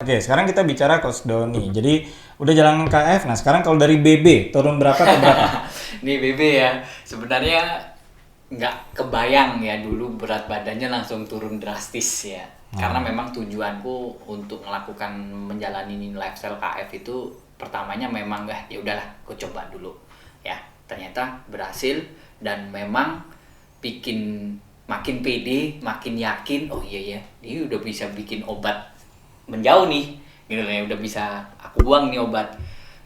Oke, sekarang kita bicara Coach Doni. Jadi udah jalan KF. Nah, sekarang kalau dari BB turun berapa ke berapa? Nih BB ya, sebenarnya nggak kebayang ya dulu berat badannya langsung turun drastis ya. Karena memang tujuanku untuk melakukan menjalani lifestyle KF itu pertamanya memang ya udahlah, aku coba dulu ya. Ternyata berhasil dan memang bikin makin pede, makin yakin. Oh iya ya, ini udah bisa bikin obat menjauh nih, gitu loh ya, udah bisa aku buang nih obat.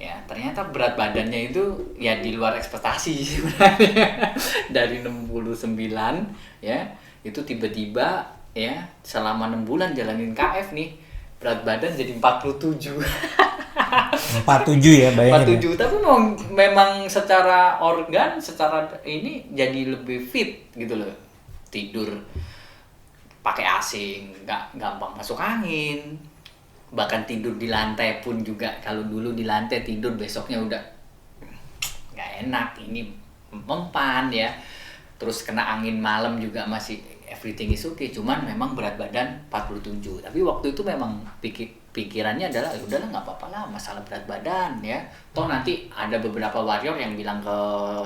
Ya ternyata berat badannya itu ya di luar ekspektasi sebenarnya. Dari 69 ya itu tiba-tiba ya selama 6 bulan jalanin KF nih berat badan jadi 47. 47 ya bayangin. 47 tapi memang secara organ, secara ini jadi lebih fit gitu loh. Tidur pakai AC, nggak gampang masuk angin. Bahkan tidur di lantai pun juga, kalau dulu di lantai tidur besoknya udah nggak enak, ini mempan ya. Terus kena angin malam juga masih everything is okay, cuman memang berat badan 47. Tapi waktu itu memang pikirannya adalah udahlah nggak apa-apa lah masalah berat badan ya. Toh nanti ada beberapa warrior yang bilang ke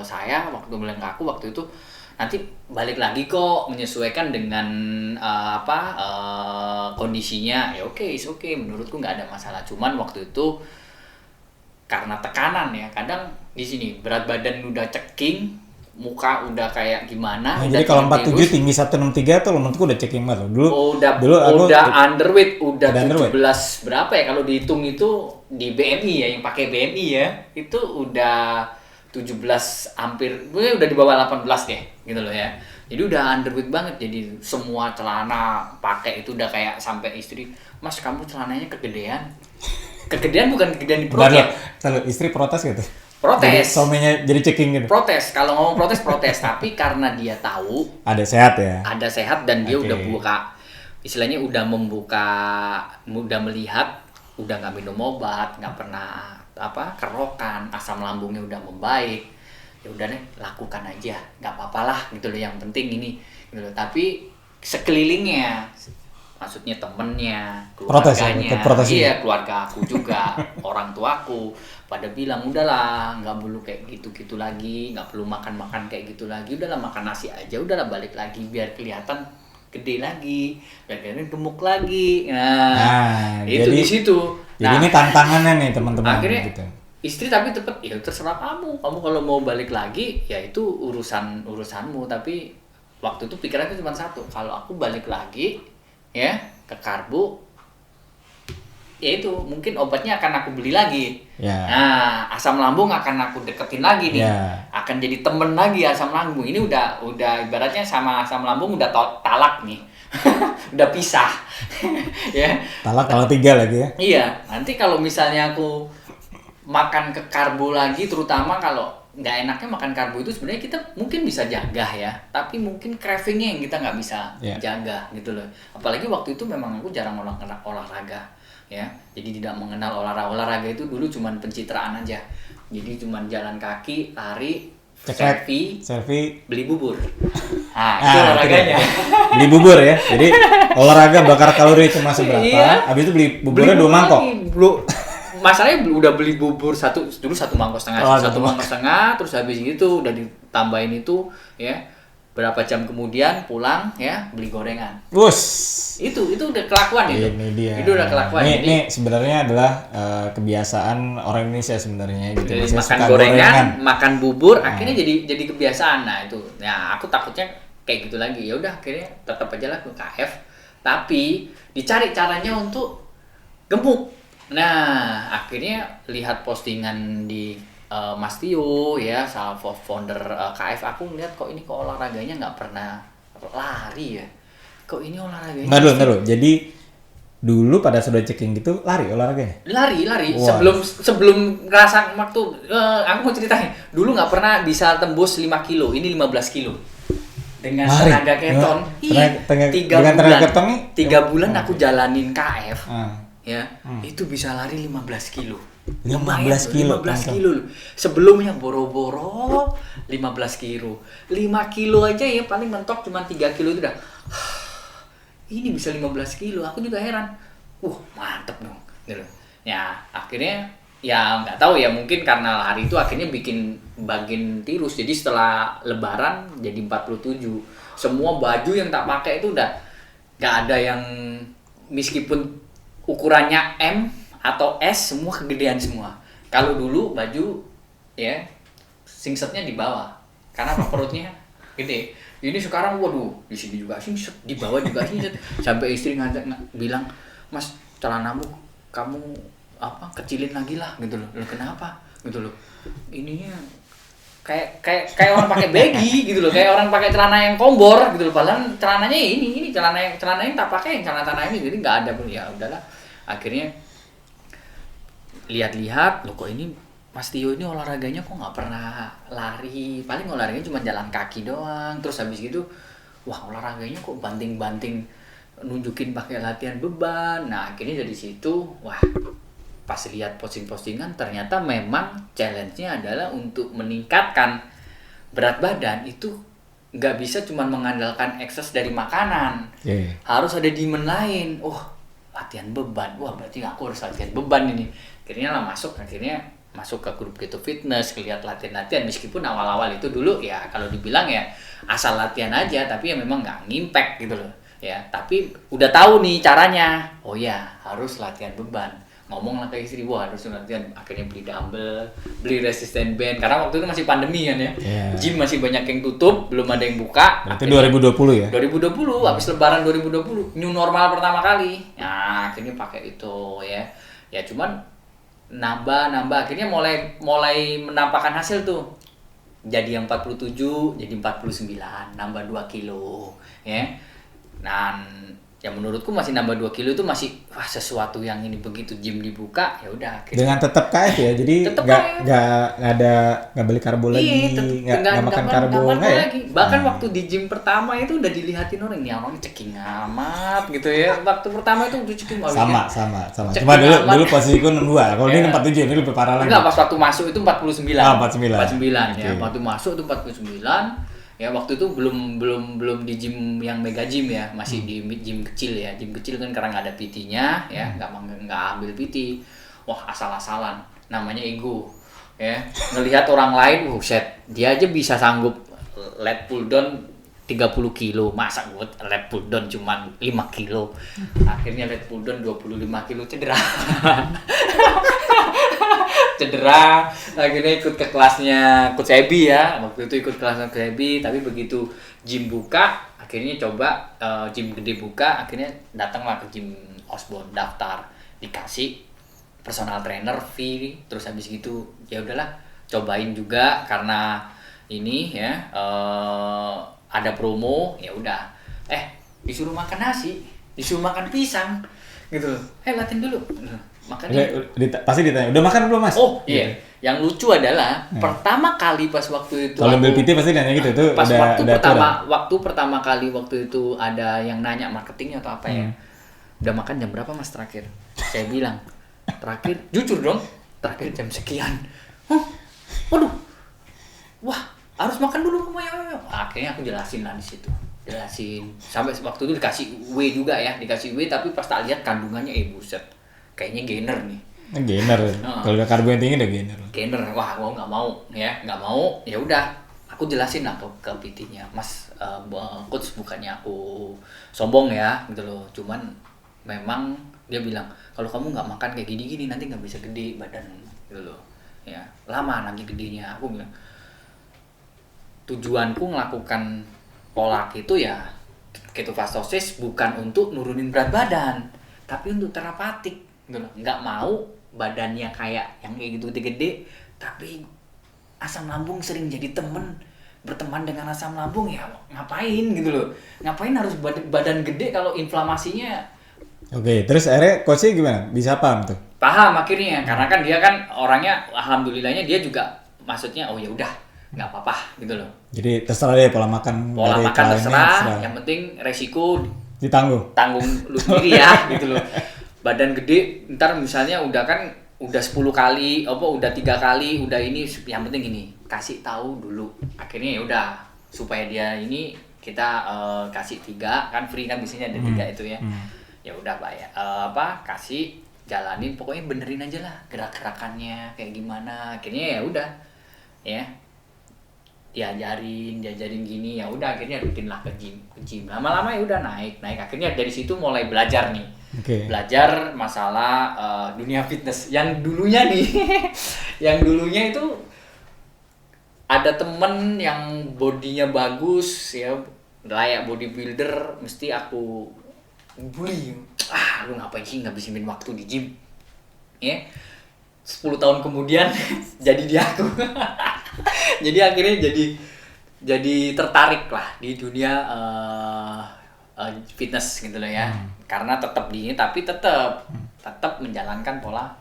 saya bilang ke aku waktu itu, nanti balik lagi kok menyesuaikan dengan kondisinya. Ya oke, is okay, menurutku nggak ada masalah. Cuman waktu itu karena tekanan ya, kadang di sini berat badan udah ceking, muka udah kayak gimana. Nah, jadi kalau 47 tinggi 163 tuh menurutku udah ceking banget dulu. Udah underweight, udah 17 underweight. Berapa ya kalau dihitung itu di BMI ya, yang pakai BMI ya, itu udah 17 hampir, udah di bawah 18 deh gitu loh ya. Jadi udah underweight banget, jadi semua celana pakai itu udah kayak sampai istri, "Mas, kamu celananya kegedean." Kegedean bukan kegedean di perut ya. Istri protes gitu. Protes. Jadi suaminya jadi ceking gitu. Protes, kalau ngomong protes. Tapi karena dia tahu Ada sehat ya. ada sehat dan dia Oke. udah buka, istilahnya udah melihat, udah nggak minum obat, nggak pernah kerokan, asam lambungnya udah membaik, ya udah deh lakukan aja, nggak apa-apa lah gitu loh, yang penting ini gitu loh. Tapi sekelilingnya, maksudnya temennya, keluarganya, iya keluarga aku juga, orang tuaku pada bilang udahlah nggak perlu kayak gitu-gitu lagi, nggak perlu makan kayak gitu lagi, udahlah makan nasi aja, udahlah balik lagi biar kelihatan gede lagi, biar kelihatan gemuk lagi. Nah itu jadi, di situ. Jadi ini tantangannya nih teman-teman. Akhirnya gitu. Istri tapi tetap ya terserah kamu kalau mau balik lagi ya itu urusanmu. Tapi waktu itu pikiranku cuma satu, kalau aku balik lagi ya ke karbo, ya itu mungkin obatnya akan aku beli lagi. Yeah. Nah, asam lambung akan aku deketin lagi nih. Yeah. Akan jadi temen lagi asam lambung. Ini udah ibaratnya sama asam lambung udah talak nih. Udah pisah. Ya. Talak 3 lagi ya. Iya, nanti kalau misalnya aku makan ke karbo lagi, terutama kalau nggak enaknya makan karbo itu sebenarnya kita mungkin bisa jaga ya, tapi mungkin cravingnya yang kita nggak bisa jaga gitu loh. Apalagi waktu itu memang aku jarang olahraga ya, jadi tidak mengenal olahraga itu dulu cuman pencitraan aja. Jadi cuman jalan kaki, lari, selfie, beli bubur. Nah, itu olahraganya. Beli bubur ya. Jadi olahraga bakar kalori cuma seberapa, habis itu beli buburnya 2 mangkok. Masalahnya udah beli bubur dulu satu mangkok setengah, terus habis itu udah ditambahin itu ya. Berapa jam kemudian pulang ya beli gorengan. Itu udah kelakuan itu. Ini dia. Itu udah kelakuan. Ini sebenarnya adalah kebiasaan orang Indonesia sebenarnya gitu. Jadi makan gorengan, makan bubur, akhirnya jadi kebiasaan. Nah itu, ya aku takutnya kayak gitu lagi. Ya udah akhirnya tetap aja lah ke KF, tapi dicari caranya untuk gemuk. Nah akhirnya lihat postingan di Mas Tio ya, salah founder KF, aku ngeliat kok olahraganya nggak pernah lari ya, kok ini olahraganya nggak dulu. Jadi dulu pada sudah checking gitu lari olahraganya? Lari. Sebelum ngerasa waktu aku mau ceritain dulu nggak pernah bisa tembus 5 kilo, ini 15 kilo dengan tenaga keton. Iya, 3 bulan aku jalanin KF ya, itu bisa lari 15 kilo. 15 kilo. Sebelumnya boro-boro 15 kilo. 5 kilo aja ya paling mentok cuma 3 kilo itu udah. Ini bisa 15 kilo. Aku juga heran. Mantep dong. gitu loh. Ya akhirnya ya nggak tahu ya, mungkin karena lari itu akhirnya bikin bagian tirus, jadi setelah lebaran jadi 47, semua baju yang tak pakai itu udah nggak ada yang, meskipun ukurannya M atau S semua kegedean semua. Kalau dulu baju ya singsetnya di bawah karena perutnya gede. Ini sekarang waduh, di sini juga singset, di bawah juga singset. Sampai istri bilang, "Mas, celanamu kamu apa kecilin lagi lah," gitu loh. "Loh kenapa?" gitu loh. Ininya kayak orang pakai baggy gitu loh, kayak orang pakai celana yang kombor gitu loh, padahal celananya ini celana yang tak pakai, yang celana ini, jadi nggak ada pun. Ya udahlah, akhirnya lihat-lihat, loh kok ini Mas Tio ini olahraganya kok nggak pernah lari, paling olahraganya cuma jalan kaki doang. Terus habis gitu, wah olahraganya kok banting-banting, nunjukin pakai latihan beban. Nah akhirnya dari situ, wah pas lihat posting-postingan ternyata memang challenge-nya adalah untuk meningkatkan berat badan itu nggak bisa cuma mengandalkan ekses dari makanan, harus ada demand lain. Oh latihan beban, wah berarti aku harus latihan beban ini. Akhirnya masuk ke grup Keto Fitness, lihat latihan-latihan, meskipun awal-awal itu dulu ya kalau dibilang ya asal latihan aja, tapi ya memang nggak ngimpact gitu loh ya. Tapi udah tahu nih caranya, oh ya harus latihan beban. Ngomong lah ke istri, wah harus latihan. Akhirnya beli dumbbell, beli resistance band, karena waktu itu masih pandemi kan ya. Gym masih banyak yang tutup, belum ada yang buka. Berarti 2020 ya? 2020, habis lebaran 2020, new normal pertama kali. Nah akhirnya pakai itu ya. Ya cuman nambah, akhirnya mulai menampakkan hasil tuh. Jadi yang 47 jadi 49, nambah 2 kilo ya. Nah ya menurutku masih nambah 2 kilo itu masih wah sesuatu yang ini, begitu gym dibuka ya udah dengan tetap KF ya, jadi nggak beli karbo lagi, nggak makan karbo ya? Lagi. Bahkan waktu di gym pertama itu udah dilihatin orang, ini orang ceking amat gitu ya. Waktu pertama itu udah ceking sama. Cuma dulu posisiku 62, kalau ini 47, ini lebih parah lagi. Enggak, pas waktu masuk itu 49. 49 ya. Waktu masuk itu 49. Ya waktu itu belum di gym yang mega gym ya, masih di gym kecil ya. Gym kecil kan karena nggak ada PT-nya ya, nggak ambil PT. Wah asal-asalan, namanya ego ya. Ngelihat orang lain, set dia aja bisa sanggup lat pull down 30 kilo, masa gue lat pull down cuma 5 kilo. Akhirnya lat pull down 25 kilo, cedera. Cedera, akhirnya ikut ke kelasnya Coach Ebi ya. Waktu itu ikut kelasnya Coach Ebi, tapi begitu gym buka, akhirnya coba gym gede buka, akhirnya datanglah ke gym Osborne, daftar, dikasih personal trainer fee, terus habis gitu ya udahlah cobain juga karena ini ya ada promo, ya udah. Disuruh makan nasi, disuruh makan pisang gitu. Latihan dulu. Makanya pasti ditanya, udah makan belum Mas? Oh iya, yang lucu adalah pertama kali pas waktu itu kalau ambil PT pasti nanya gitu tuh. Pas waktu pertama kali waktu itu ada yang nanya marketingnya atau apa ya, udah makan jam berapa Mas terakhir? Saya bilang terakhir, jujur dong, terakhir jam sekian. Waduh, wah harus makan dulu ya. Akhirnya aku jelasin lah di situ. Sampai waktu itu dikasih whey juga ya, tapi pas tak lihat kandungannya buset. Kayaknya gainer nih. Gainer. Kalau udah karbo yang tinggi udah gainer. Gainer. Wah, gua nggak mau. Ya udah, aku jelasin lah ke PT-nya, Mas, coach bukannya aku sombong ya, gitu loh. Cuman memang dia bilang kalau kamu nggak makan kayak gini-gini nanti nggak bisa gede badan, gitu loh. Ya, lama nanti gedenya. Aku bilang tujuanku melakukan pola itu ya ketofastosis bukan untuk nurunin berat badan, tapi untuk terapatik. Gitu loh. Nggak mau badannya kayak yang kayak gitu gede, tapi asam lambung sering jadi berteman dengan asam lambung, ya ngapain gitu loh. Ngapain harus badan gede kalau inflamasinya. Oke, terus akhirnya coachnya gimana? Bisa paham tuh? Paham akhirnya, karena kan dia kan orangnya, alhamdulillahnya dia juga maksudnya oh ya udah nggak apa-apa gitu loh. Jadi terserah deh pola makan terserah, yang penting resiko tanggung lu sendiri ya gitu loh. Badan gede ntar misalnya udah 10 kali udah 3 kali udah ini, yang penting ini kasih tahu dulu. Akhirnya ya udah, supaya dia ini kita kasih 3 kan free kan, biasanya ada 3 itu ya. Ya udah Pak ya, kasih jalanin, pokoknya benerin aja lah gerak-gerakannya kayak gimana. Akhirnya ya udah ya diajarin gini, ya udah akhirnya rutin lah ke gym. Lama-lama ya udah naik. Akhirnya dari situ mulai belajar nih. Oke. Belajar masalah dunia fitness. Yang dulunya nih, yang dulunya itu ada temen yang bodinya bagus ya, layak bodybuilder, mesti aku bully. Lu ngapain sih ngabisin waktu di gym? Ya. 10 tahun kemudian jadi dia aku. Jadi akhirnya jadi tertarik lah di dunia fitness gitu loh ya. Karena tetap di ini tapi tetap menjalankan pola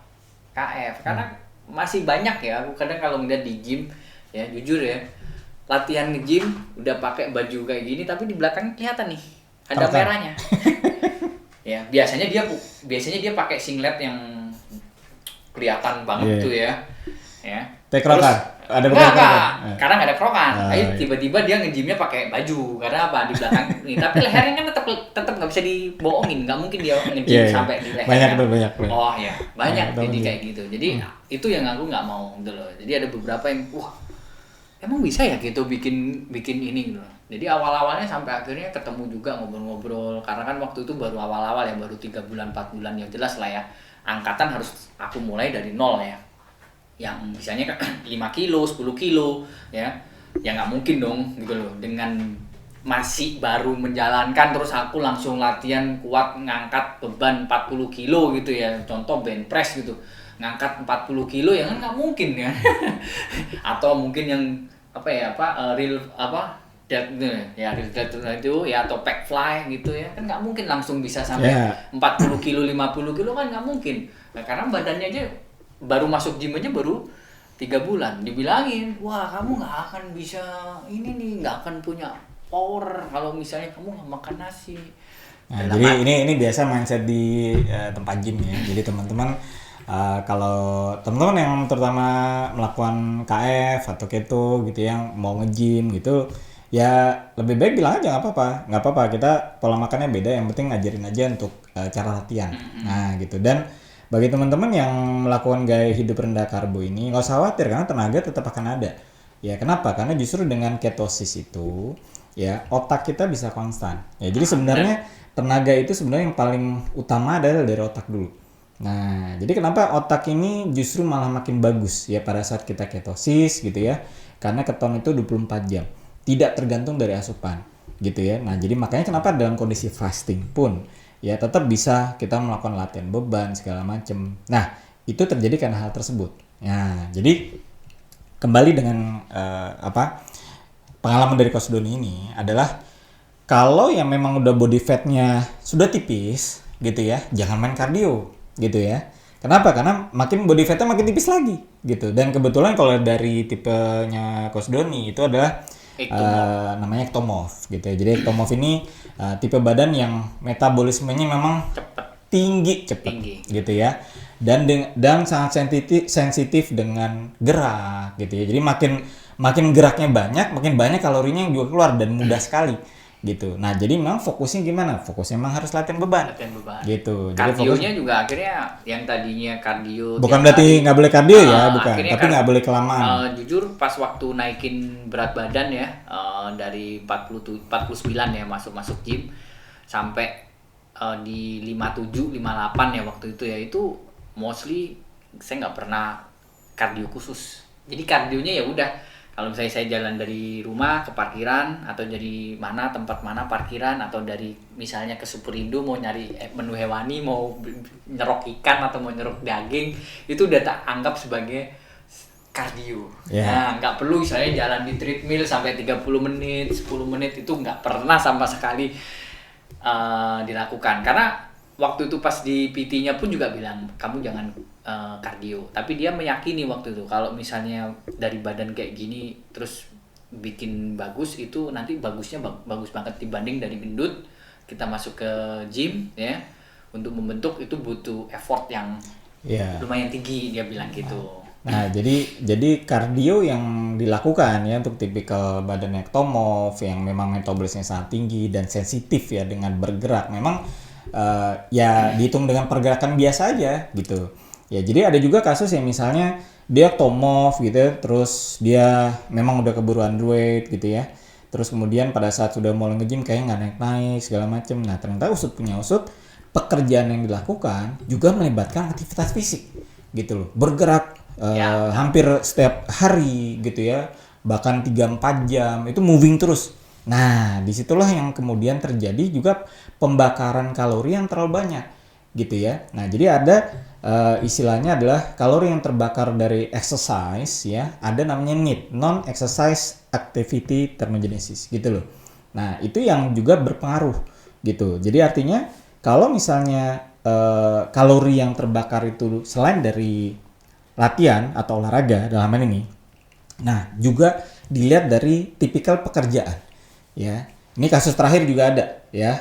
KF. Karena masih banyak ya, aku kadang kalau ngeliat di gym ya, jujur ya, latihan nge-gym udah pakai baju kayak gini tapi di belakang kelihatan nih ada merahnya. Ya, biasanya dia pakai singlet yang kelihatan banget tuh ya. Ya. Tekrokan. Ada enggak, krokan. karena nggak ada krokan. Iya. Tiba-tiba dia nge-gymnya pakai baju. Karena apa? Di belakang nih. Tapi lehernya kan tetap nggak bisa dibohongin. Nggak mungkin dia nge-gym sampai di leher. Banyak. Oh ya, banyak. Jadi juga. kayak gitu. Jadi itu yang aku nggak mau gitu loh. Jadi ada beberapa yang emang bisa ya gitu bikin ini gitu loh. Jadi awal-awalnya sampai akhirnya ketemu juga ngobrol-ngobrol. Karena kan waktu itu baru awal-awal ya, baru 3 bulan 4 bulan, ya jelas lah ya. Angkatan harus aku mulai dari nol ya. Yang misalnya 5 kilo, 10 kilo ya nggak mungkin dong gitu loh, dengan masih baru menjalankan terus aku langsung latihan kuat ngangkat beban 40 kilo gitu ya, contoh bench press gitu, ngangkat 40 kilo ya kan nggak mungkin ya. Atau mungkin yang real dead ya, real dead itu ya, atau pack fly gitu ya, kan nggak mungkin langsung bisa sampai 40 kilo 50 kilo kan nggak mungkin. Nah, karena badannya aja baru masuk gym aja baru 3 bulan dibilangin, wah kamu nggak akan bisa ini nih, nggak akan punya power kalau misalnya kamu nggak makan nasi. Nah, jadi ini biasa mindset di tempat gym ya. Jadi teman-teman kalau teman-teman yang terutama melakukan KF atau keto gitu, yang mau nge-gym gitu, ya lebih baik bilang aja nggak apa-apa, kita pola makannya beda, yang penting ngajarin aja untuk cara latihan. Nah gitu. Dan bagi teman-teman yang melakukan gaya hidup rendah karbo ini, nggak usah khawatir karena tenaga tetap akan ada. Ya kenapa? Karena justru dengan ketosis itu ya otak kita bisa konstan. Ya jadi sebenarnya tenaga itu sebenarnya yang paling utama adalah dari otak dulu. Nah, jadi kenapa otak ini justru malah makin bagus ya pada saat kita ketosis gitu ya. Karena keton itu 24 jam. Tidak tergantung dari asupan gitu ya. Nah, jadi makanya kenapa dalam kondisi fasting pun ya tetap bisa kita melakukan latihan beban segala macam. Nah, itu terjadi karena hal tersebut. Nah, jadi kembali dengan pengalaman dari Coach Doni ini adalah kalau yang memang udah body fatnya sudah tipis gitu ya, jangan main kardio gitu ya. Kenapa? Karena makin body fatnya makin tipis lagi gitu. Dan kebetulan kalau dari tipenya Coach Doni itu adalah namanya ectomorph gitu ya. Jadi ectomorph ini tipe badan yang metabolismenya memang cepet gitu ya. Dan sangat sensitif dengan gerak gitu ya. Jadi makin geraknya makin banyak kalorinya yang juga keluar dan mudah sekali gitu. Nah, jadi memang fokusnya gimana? Fokusnya memang harus latihan beban. Gitu. Kardionya juga akhirnya yang tadinya kardio bukan berarti nggak boleh kardio ya, bukan. Tapi nggak boleh kelamaan. Jujur pas waktu naikin berat badan ya, dari 49 ya masuk gym sampai di 57, 58 ya waktu itu ya, itu mostly saya nggak pernah kardio khusus. Jadi kardionya ya udah, kalau misalnya saya jalan dari rumah ke parkiran atau dari tempat mana parkiran, atau dari misalnya ke Superindo mau nyari menu hewani, mau nyerok ikan atau mau nyerok daging, itu udah tak anggap sebagai kardio. Nah, nggak perlu misalnya jalan di treadmill sampai 30 menit, 10 menit, itu nggak pernah sama sekali dilakukan. Karena waktu itu pas di PT-nya pun juga bilang, kamu jangan kardio. Tapi dia meyakini waktu itu kalau misalnya dari badan kayak gini terus bikin bagus, itu nanti bagusnya bagus banget dibanding dari gendut. Kita masuk ke gym ya, untuk membentuk itu butuh effort yang lumayan tinggi, dia bilang gitu. Nah, jadi kardio yang dilakukan ya untuk tipikal badan ectomorph yang memang metabolismenya sangat tinggi dan sensitif ya dengan bergerak, memang ya dihitung dengan pergerakan biasa aja gitu. Ya jadi ada juga kasus yang misalnya dia ektomorf gitu, terus dia memang udah keburu underweight gitu ya. Terus kemudian pada saat sudah mulai nge-gym kayak nggak naik-naik segala macem. Nah ternyata usut punya usut, pekerjaan yang dilakukan juga melibatkan aktivitas fisik gitu loh. Bergerak hampir setiap hari gitu ya, bahkan 3-4 jam itu moving terus. Nah disitulah yang kemudian terjadi juga pembakaran kalori yang terlalu banyak gitu ya. Nah jadi ada istilahnya adalah kalori yang terbakar dari exercise ya, ada namanya NEAT, non exercise activity thermogenesis gitu loh. Nah itu yang juga berpengaruh gitu. Jadi artinya kalau misalnya kalori yang terbakar itu selain dari latihan atau olahraga dalam hal ini, nah juga dilihat dari tipikal pekerjaan ya. Ini kasus terakhir juga ada ya,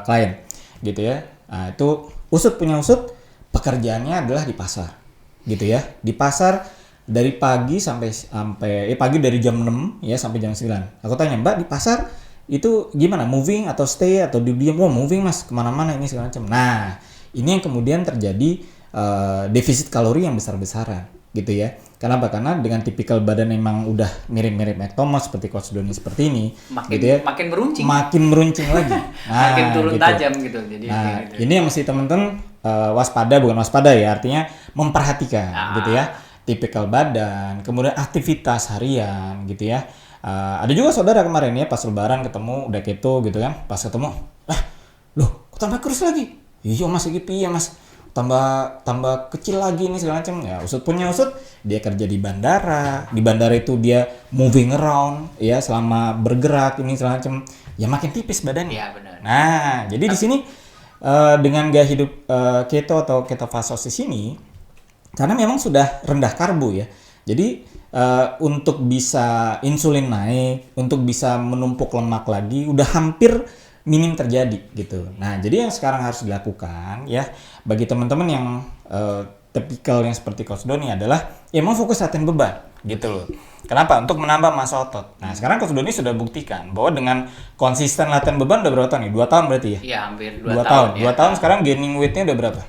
klien gitu ya. Nah itu usut punya usut, pekerjaannya adalah di pasar gitu ya. Di pasar dari pagi sampai pagi dari jam 6 ya sampai jam 9. Aku tanya, Mbak di pasar itu gimana? Moving atau stay atau diam? Oh moving mas, kemana-mana ini segala macam. Nah ini yang kemudian terjadi defisit kalori yang besar-besaran gitu ya. Kenapa? Karena dengan tipikal badan memang udah mirip-mirip ektomorf seperti Coach Doni seperti ini, gitu ya. Makin meruncing lagi. Nah, makin turun gitu. tajam gitu. Jadi nah, gitu. Ini yang mesti teman-teman bukan waspada ya, artinya memperhatikan gitu ya. Tipikal badan, kemudian aktivitas harian gitu ya. Ada juga saudara kemarin ya pas lebaran ketemu udah keto gitu kan. Pas ketemu, loh, kok tambah kurus lagi? Iya mas, gitu ya mas. Tambah kecil lagi nih segala macam. Ya usut punya usut, dia kerja di bandara itu dia moving around ya selama bergerak ini segala macam, ya makin tipis badannya. Iya benar. Nah jadi di sini dengan gaya hidup keto atau ketofastosis ini, karena memang sudah rendah karbo ya, jadi untuk bisa insulin naik, untuk bisa menumpuk lemak lagi udah hampir minim terjadi gitu. Nah jadi yang sekarang harus dilakukan ya bagi teman-teman yang tipikal yang seperti Coach Doni adalah emang fokus latihan beban gitu loh. Kenapa? Untuk menambah massa otot. Nah sekarang Coach Doni sudah buktikan bahwa dengan konsisten latihan beban udah berapa tahun nih? 2 tahun berarti ya? Iya hampir 2 tahun. Ya. 2 tahun sekarang gaining weight-nya udah berapa?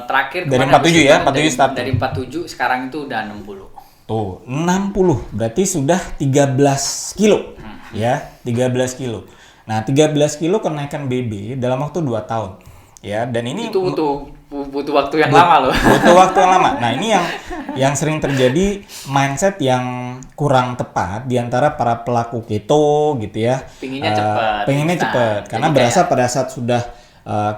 Terakhir dari 47 ya? 47 start. Dari 47 sekarang itu udah 60. Tuh 60 berarti sudah 13 kilo ya, 13 kilo. Nah 13 kilo kenaikan BB dalam waktu 2 tahun ya, dan ini itu butuh waktu yang lama loh. Butuh waktu yang lama. Nah ini yang sering terjadi mindset yang kurang tepat di antara para pelaku keto gitu ya. Pengennya cepat karena berasa pada saat sudah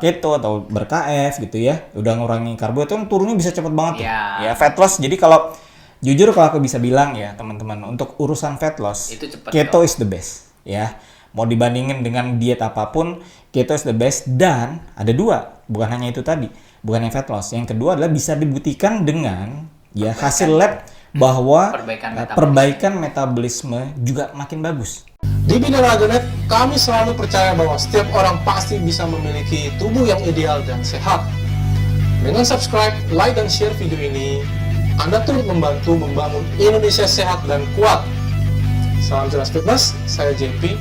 keto atau ber-KF gitu ya, udah ngurangi karbo itu turunnya bisa cepet banget tuh. Ya fat loss. Jadi kalau jujur kalau aku bisa bilang ya teman-teman, untuk urusan fat loss itu cepet keto is the best ya. Mau dibandingin dengan diet apapun, keto is the best. Dan ada 2, bukan hanya itu tadi, bukan yang fat loss. Yang kedua adalah bisa dibuktikan dengan ya hasil lab bahwa perbaikan metabolisme juga makin bagus. Di Binaraga.net, kami selalu percaya bahwa setiap orang pasti bisa memiliki tubuh yang ideal dan sehat. Dengan subscribe, like, dan share video ini, Anda turut membantu membangun Indonesia sehat dan kuat. Salam Jelas Fitness, saya JP.